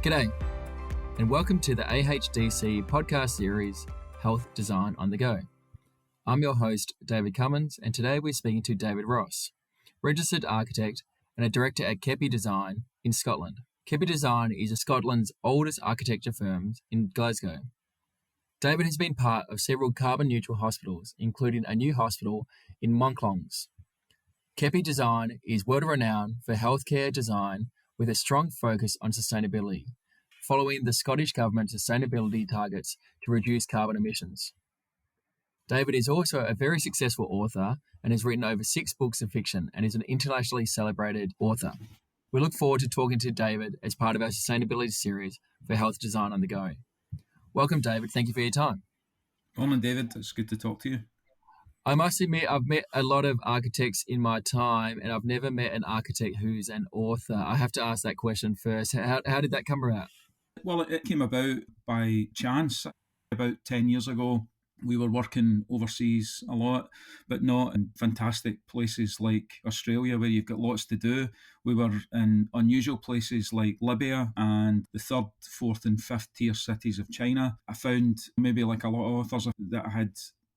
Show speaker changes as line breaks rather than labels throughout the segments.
G'day, and welcome to the AHDC podcast series, Health Design on the Go. I'm your host, David Cummins, and today we're speaking to David Ross, registered architect and a director at Keppie Design in Scotland. Keppie Design is Scotland's oldest architecture firm in Glasgow. David has been part of several carbon-neutral hospitals, including a new hospital in Monklands. Keppie Design is world-renowned for healthcare design with a strong focus on sustainability, following the Scottish Government's sustainability targets to reduce carbon emissions. David is also a very successful author and has written over 6 books of fiction and is an internationally celebrated author. We look forward to talking to David as part of our sustainability series for Health Design on the Go. Welcome, David. Thank you for your time.
Morning, David. It's good to talk to you.
I must admit, I've met a lot of architects in my time, and I've never met an architect who's an author. I have to ask that question first. How did that come about?
Well, it came about by chance. About 10 years ago, we were working overseas a lot, but not in fantastic places like Australia where you've got lots to do. We were in unusual places like Libya and the 3rd, 4th and 5th tier cities of China. I found, maybe like a lot of authors, that I had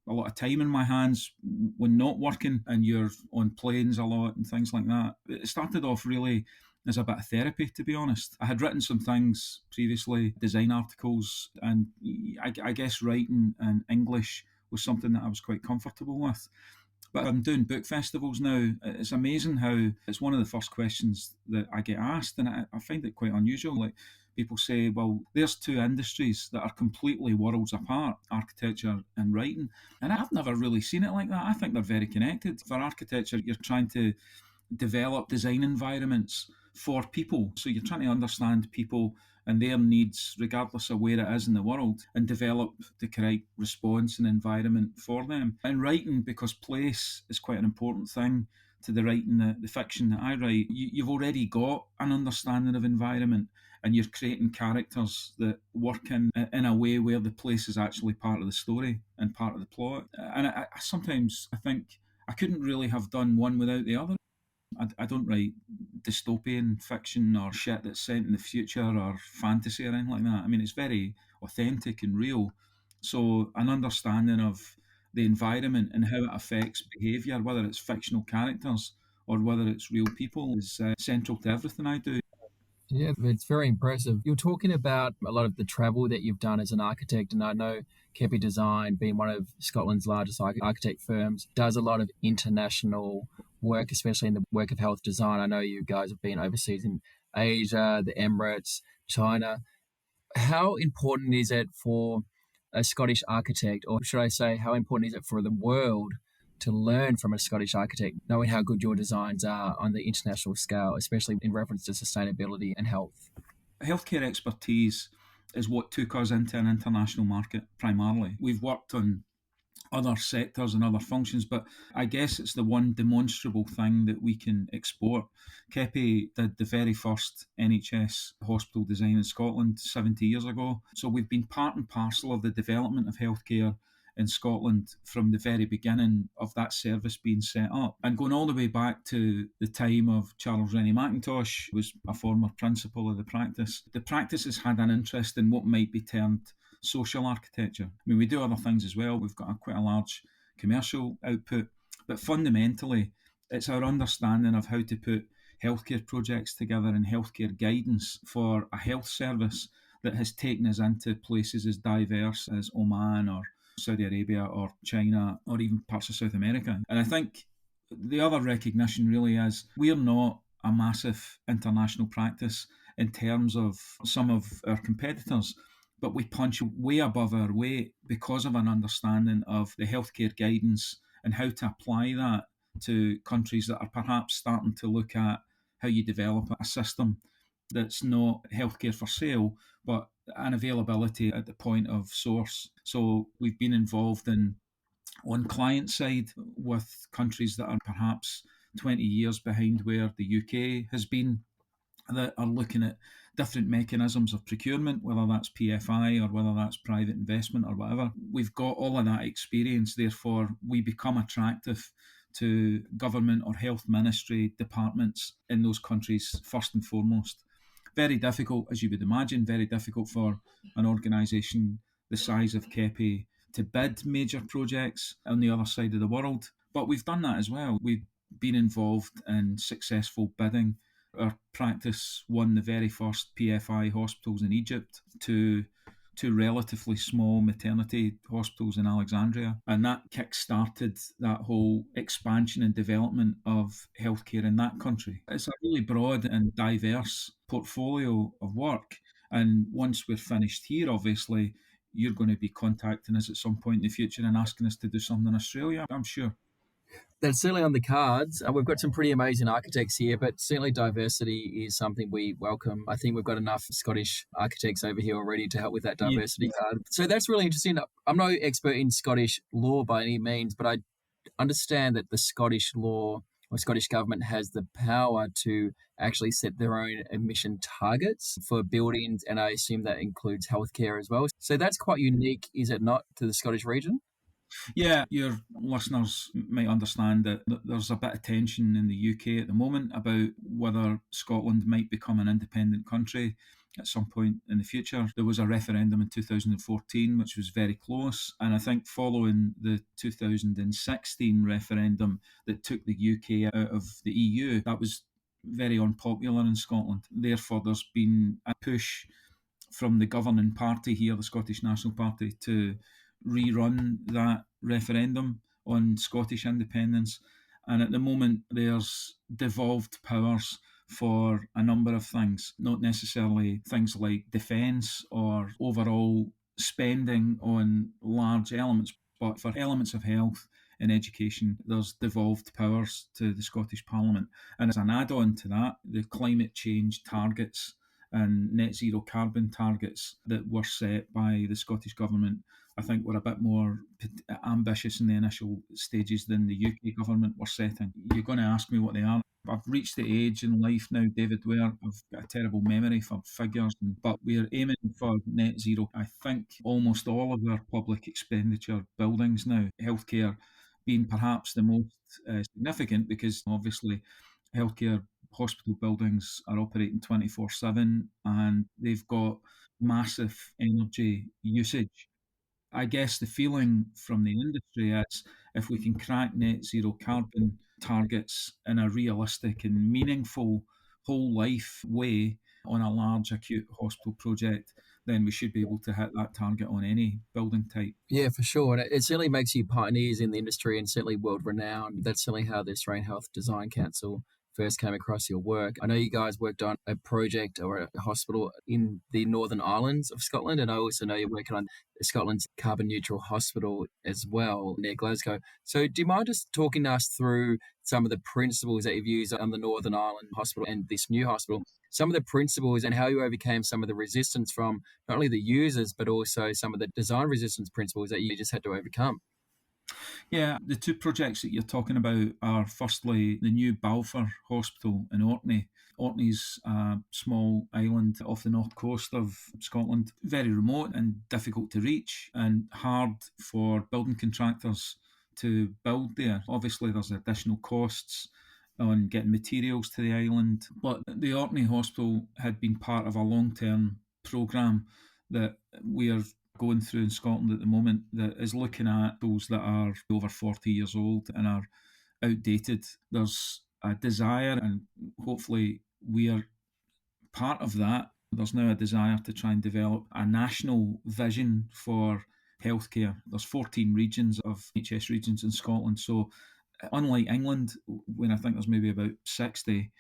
a lot of time in my hands when not working, and you're on planes a lot and things like that. It started off really as a bit of therapy, to be honest. I had written some things previously, design articles, and I guess writing in English was something that I was quite comfortable with. But I'm doing book festivals now. It's amazing how it's one of the first questions that I get asked, and I find it quite unusual. Like, people say, well, there's 2 industries that are completely worlds apart, architecture and writing. And I've never really seen it like that. I think they're very connected. For architecture, you're trying to develop design environments for people. So you're trying to understand people and their needs, regardless of where it is in the world, and develop the correct response and environment for them. And writing, because place is quite an important thing to the writing, the fiction that I write, you've already got an understanding of environment, and you're creating characters that work in a way where the place is actually part of the story and part of the plot. And I sometimes think I couldn't really have done one without the other. I don't write dystopian fiction or shit that's set in the future or fantasy or anything like that. I mean, it's very authentic and real. So an understanding of the environment and how it affects behaviour, whether it's fictional characters or whether it's real people, is central to everything I do.
Yeah, it's very impressive. You're talking about a lot of the travel that you've done as an architect, and I know Keppie Design, being one of Scotland's largest architect firms, does a lot of international work, especially in the work of health design. I know you guys have been overseas in Asia, the Emirates, China. How important is it for a Scottish architect, or should I say, how important is it for the world to learn from a Scottish architect, knowing how good your designs are on the international scale, especially in reference to sustainability and health?
Healthcare expertise is what took us into an international market primarily. We've worked on other sectors and other functions, but I guess it's the one demonstrable thing that we can export. Keppie did the very first NHS hospital design in Scotland 70 years ago. So we've been part and parcel of the development of healthcare in Scotland from the very beginning of that service being set up. And going all the way back to the time of Charles Rennie Mackintosh, who was a former principal of the practice. The practice has had an interest in what might be termed social architecture. I mean, we do other things as well. We've got quite a large commercial output, but fundamentally, it's our understanding of how to put healthcare projects together and healthcare guidance for a health service that has taken us into places as diverse as Oman or Saudi Arabia or China or even parts of South America. And I think the other recognition really is we're not a massive international practice in terms of some of our competitors, but we punch way above our weight because of an understanding of the healthcare guidance and how to apply that to countries that are perhaps starting to look at how you develop a system that's not healthcare for sale, but an availability at the point of source. So we've been involved on client side with countries that are perhaps 20 years behind where the UK has been, that are looking at different mechanisms of procurement, whether that's PFI or whether that's private investment or whatever. We've got all of that experience, therefore we become attractive to government or health ministry departments in those countries first and foremost. very difficult, as you would imagine, very difficult for an organisation the size of Keppie to bid major projects on the other side of the world. But we've done that as well. We've been involved in successful bidding. Our practice won the very first PFI hospitals in Egypt, to two relatively small maternity hospitals in Alexandria. And that kick-started that whole expansion and development of healthcare in that country. It's a really broad and diverse portfolio of work. And once we're finished here, obviously, you're going to be contacting us at some point in the future and asking us to do something in Australia, I'm sure.
That's certainly on the cards. We've got some pretty amazing architects here, but certainly diversity is something we welcome. I think we've got enough Scottish architects over here already to help with that diversity card. So that's really interesting. I'm no expert in Scottish law by any means, but I understand that the Scottish law or Scottish government has the power to actually set their own emission targets for buildings, and I assume that includes healthcare as well. So that's quite unique, is it not, to the Scottish region?
Yeah, your listeners might understand that there's a bit of tension in the UK at the moment about whether Scotland might become an independent country at some point in the future. There was a referendum in 2014 which was very close, and I think following the 2016 referendum that took the UK out of the EU, that was very unpopular in Scotland. Therefore, there's been a push from the governing party here, the Scottish National Party, to rerun that referendum on Scottish independence. And at the moment, there's devolved powers for a number of things, not necessarily things like defence or overall spending on large elements, but for elements of health and education, there's devolved powers to the Scottish Parliament. And as an add-on to that, the climate change targets and net zero carbon targets that were set by the Scottish Government, I think, were a bit more ambitious in the initial stages than the UK government were setting. You're going to ask me what they are. I've reached the age in life now, David, where I've got a terrible memory for figures, but we're aiming for net zero. I think almost all of our public expenditure buildings now, healthcare being perhaps the most significant, because obviously healthcare hospital buildings are operating 24/7 and they've got massive energy usage. I guess the feeling from the industry is, if we can crack net zero carbon targets in a realistic and meaningful whole life way on a large acute hospital project, then we should be able to hit that target on any building type.
Yeah, for sure. And it certainly makes you pioneers in the industry and certainly world renowned. That's certainly how the Australian Health Design Council first came across your work. I know you guys worked on a project or a hospital in the Northern Islands of Scotland, and I also know you're working on Scotland's carbon neutral hospital as well near Glasgow. So do you mind just talking us through some of the principles that you've used on the Northern Ireland hospital and this new hospital, some of the principles and how you overcame some of the resistance from not only the users, but also some of the design resistance principles that you just had to overcome?
Yeah, the two projects that you're talking about are firstly the new Balfour Hospital in Orkney. Orkney's a small island off the north coast of Scotland, very remote and difficult to reach, and hard for building contractors to build there. Obviously, there's additional costs on getting materials to the island, but the Orkney Hospital had been part of a long-term programme that we are going through in Scotland at the moment, that is looking at those that are over 40 years old and are outdated. There's a desire, and hopefully we are part of that. There's now a desire to try and develop a national vision for healthcare. There's 14 regions of NHS regions in Scotland. So unlike England, when I think there's maybe about 60,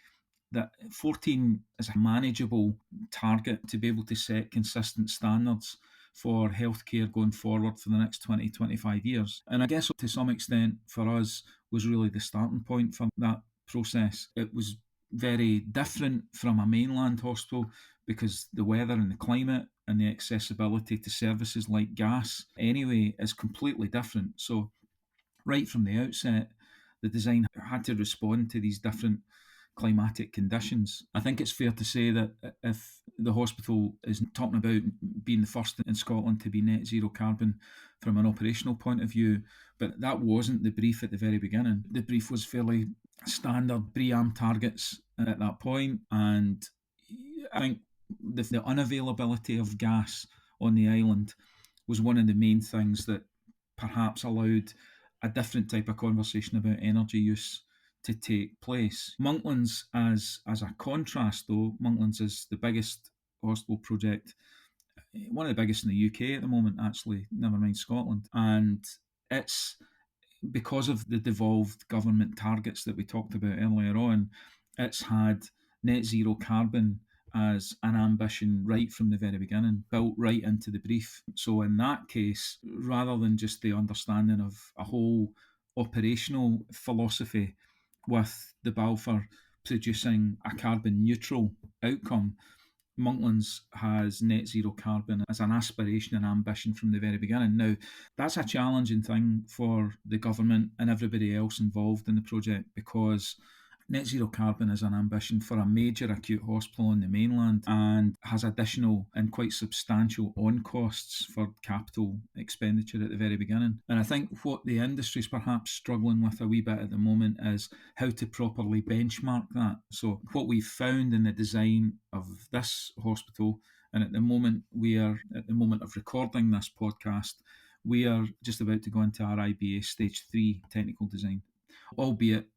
that 14 is a manageable target to be able to set consistent standards for healthcare going forward for the next 20, 25 years. And I guess to some extent for us was really the starting point for that process. It was very different from a mainland hospital because the weather and the climate and the accessibility to services like gas anyway is completely different. So right from the outset, the design had to respond to these different climatic conditions. I think it's fair to say that if the hospital is talking about being the first in Scotland to be net zero carbon from an operational point of view, but that wasn't the brief at the very beginning. The brief was fairly standard BREEAM targets at that point, and I think the unavailability of gas on the island was one of the main things that perhaps allowed a different type of conversation about energy use to take place. Monklands, as a contrast, though, Monklands is the biggest hospital project, one of the biggest in the UK at the moment, actually, never mind Scotland. And it's because of the devolved government targets that we talked about earlier on, it's had net zero carbon as an ambition right from the very beginning, built right into the brief. So, in that case, rather than just the understanding of a whole operational philosophy with the Balfour producing a carbon neutral outcome, Monklands has net zero carbon as an aspiration and ambition from the very beginning. Now, that's a challenging thing for the government and everybody else involved in the project, because net zero carbon is an ambition for a major acute hospital on the mainland and has additional and quite substantial on costs for capital expenditure at the very beginning. And I think what the industry's perhaps struggling with a wee bit at the moment is how to properly benchmark that. So what we've found in the design of this hospital, and at the moment of recording this podcast, we are just about to go into our IBA Stage 3 technical design, albeit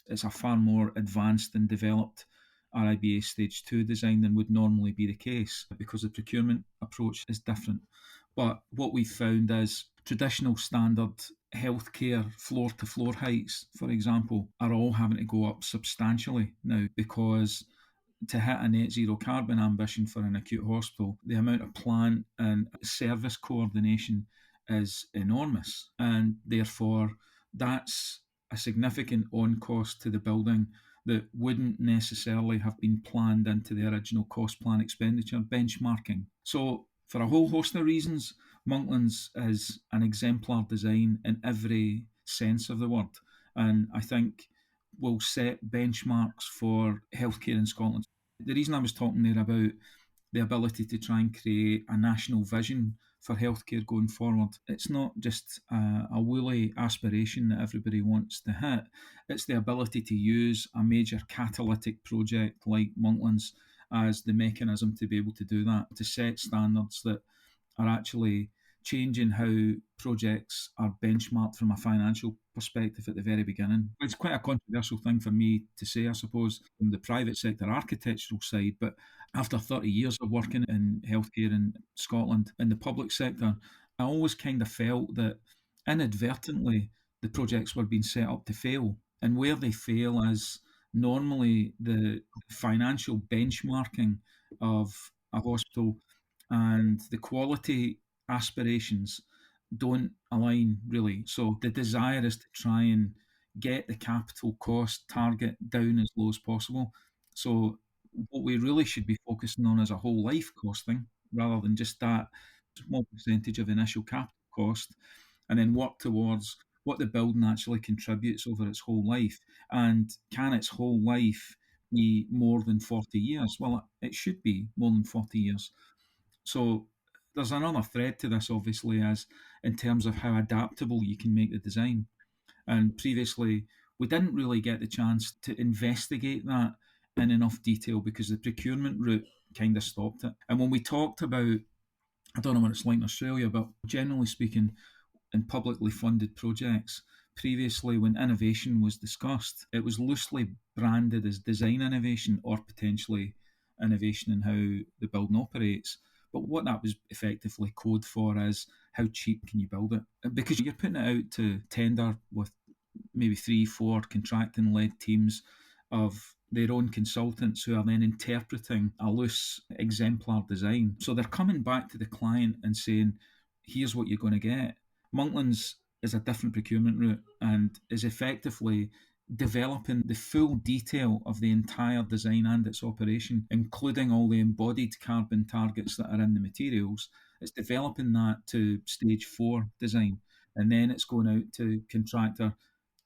it's a far more advanced and developed RIBA Stage 2 design than would normally be the case, because the procurement approach is different. But what we've found is traditional standard healthcare floor to floor heights, for example, are all having to go up substantially now, because to hit a net zero carbon ambition for an acute hospital, the amount of plant and service coordination is enormous. And therefore, that's a significant on cost to the building that wouldn't necessarily have been planned into the original cost plan expenditure benchmarking. So, for a whole host of reasons, Monklands is an exemplar design in every sense of the word. And I think will set benchmarks for healthcare in Scotland. The reason I was talking there about the ability to try and create a national vision for healthcare going forward, it's not just a woolly aspiration that everybody wants to hit. It's the ability to use a major catalytic project like Monklands as the mechanism to be able to do that, to set standards that are actually changing how projects are benchmarked from a financial perspective at the very beginning. It's quite a controversial thing for me to say, I suppose, from the private sector architectural side, but after 30 years of working in healthcare in Scotland in the public sector, I always kind of felt that inadvertently the projects were being set up to fail. And where they fail is normally the financial benchmarking of a hospital and the quality aspirations don't align really. So the desire is to try and get the capital cost target down as low as possible. So what we really should be focusing on is a whole life costing rather than just that small percentage of initial capital cost, and then work towards what the building actually contributes over its whole life. And can its whole life be more than 40 years? Well, it should be more than 40 years. So there's another thread to this, obviously, as in terms of how adaptable you can make the design. And previously, we didn't really get the chance to investigate that in enough detail because the procurement route kind of stopped it. And when we talked about, I don't know what it's like in Australia, but generally speaking, in publicly funded projects, previously when innovation was discussed, it was loosely branded as design innovation or potentially innovation in how the building operates. But what that was effectively code for is how cheap can you build it? Because you're putting it out to tender with maybe 3, 4 contracting led teams of their own consultants who are then interpreting a loose exemplar design. So they're coming back to the client and saying, here's what you're going to get. Monklands is a different procurement route and is effectively developing the full detail of the entire design and its operation, including all the embodied carbon targets that are in the materials. It's developing that to stage 4 design, and then it's going out to contractor.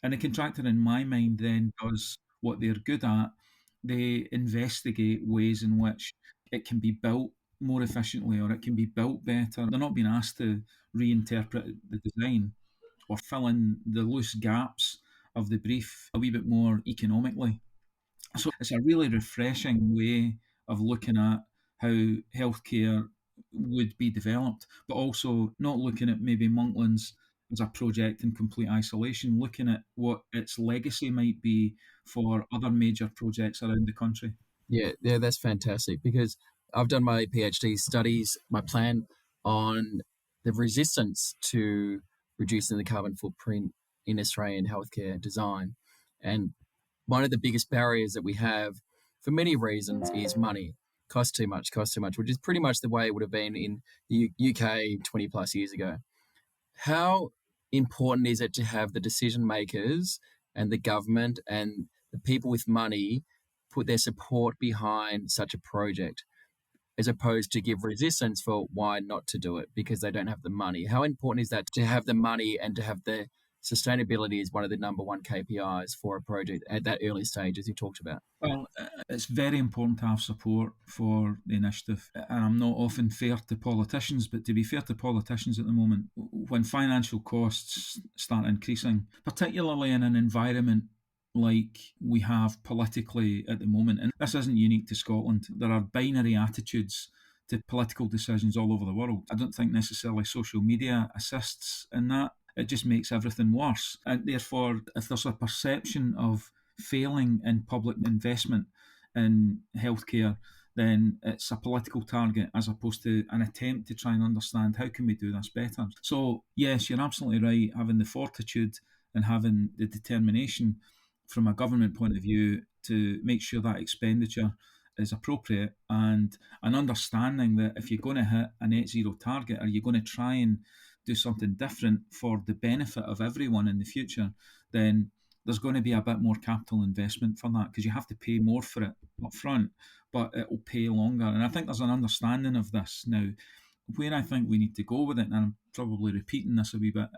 And the contractor, in my mind, then does what they're good at. They investigate ways in which it can be built more efficiently or it can be built better. They're not being asked to reinterpret the design or fill in the loose gaps of the brief a wee bit more economically. So it's a really refreshing way of looking at how healthcare would be developed, but also not looking at maybe Monklands as a project in complete isolation, looking at what its legacy might be for other major projects around the country.
Yeah, that's fantastic because I've done my PhD studies, my plan on the resistance to reducing the carbon footprint in Australian healthcare design. And one of the biggest barriers that we have for many reasons is money. Cost too much, which is pretty much the way it would have been in the UK 20 plus years ago. How important is it to have the decision makers and the government and the people with money put their support behind such a project as opposed to give resistance for why not to do it because they don't have the money? How important is that to have the money and to have the sustainability is one of the number one KPIs for a project at that early stage, as you talked about?
Well, it's very important to have support for the initiative. And I'm not often fair to politicians, but to be fair to politicians at the moment, when financial costs start increasing, particularly in an environment like we have politically at the moment, and this isn't unique to Scotland, there are binary attitudes to political decisions all over the world. I don't think necessarily social media assists in that. It just makes everything worse. And therefore, if there's a perception of failing in public investment in healthcare, then it's a political target as opposed to an attempt to try and understand how can we do this better. So yes, you're absolutely right. Having the fortitude and having the determination from a government point of view to make sure that expenditure is appropriate, and an understanding that if you're going to hit a net zero target, are you going to try and do something different for the benefit of everyone in the future, then there's going to be a bit more capital investment for that because you have to pay more for it up front, but it will pay longer. And I think there's an understanding of this now. Where I think we need to go with it, and I'm probably repeating this a wee bit,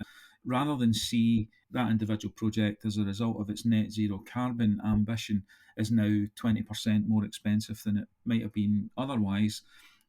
rather than see that individual project as a result of its net zero carbon ambition is now 20% more expensive than it might have been otherwise,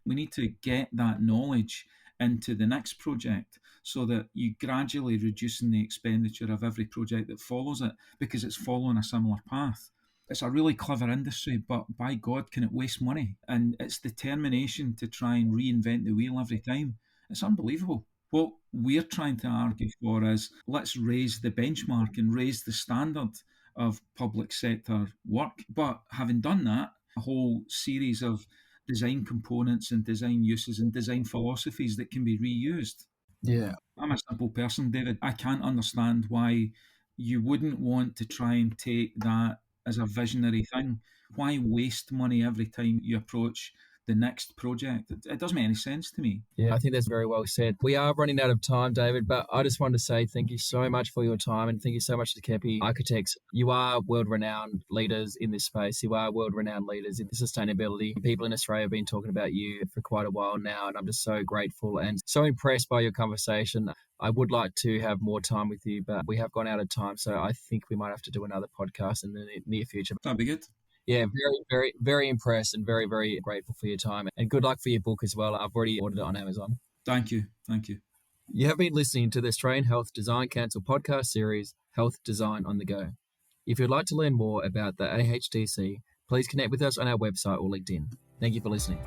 we need to get that knowledge into the next project so that you gradually reducing the expenditure of every project that follows it because it's following a similar path. It's a really clever industry, but by God, can it waste money? And its determination to try and reinvent the wheel every time. It's unbelievable. What we're trying to argue for is let's raise the benchmark and raise the standard of public sector work. But having done that, a whole series of design components and design uses and design philosophies that can be reused.
Yeah.
I'm a simple person, David. I can't understand why you wouldn't want to try and take that as a visionary thing. Why waste money every time you approach the next project? It doesn't make any sense to me.
Yeah, I think that's very well said. We are running out of time, David, but I just wanted to say thank you so much for your time and thank you so much to Keppie Architects. You are world-renowned leaders in this space. You are world-renowned leaders in sustainability. People in Australia have been talking about you for quite a while now, and I'm just so grateful and so impressed by your conversation. I would like to have more time with you, but we have gone out of time, so I think we might have to do another podcast in the near future.
That'd be good.
Yeah, very impressed and very, very grateful for your time. And good luck for your book as well. I've already ordered it on Amazon.
Thank you. Thank you.
You have been listening to the Australian Health Design Council podcast series, Health Design on the Go. If you'd like to learn more about the AHDC, please connect with us on our website or LinkedIn. Thank you for listening.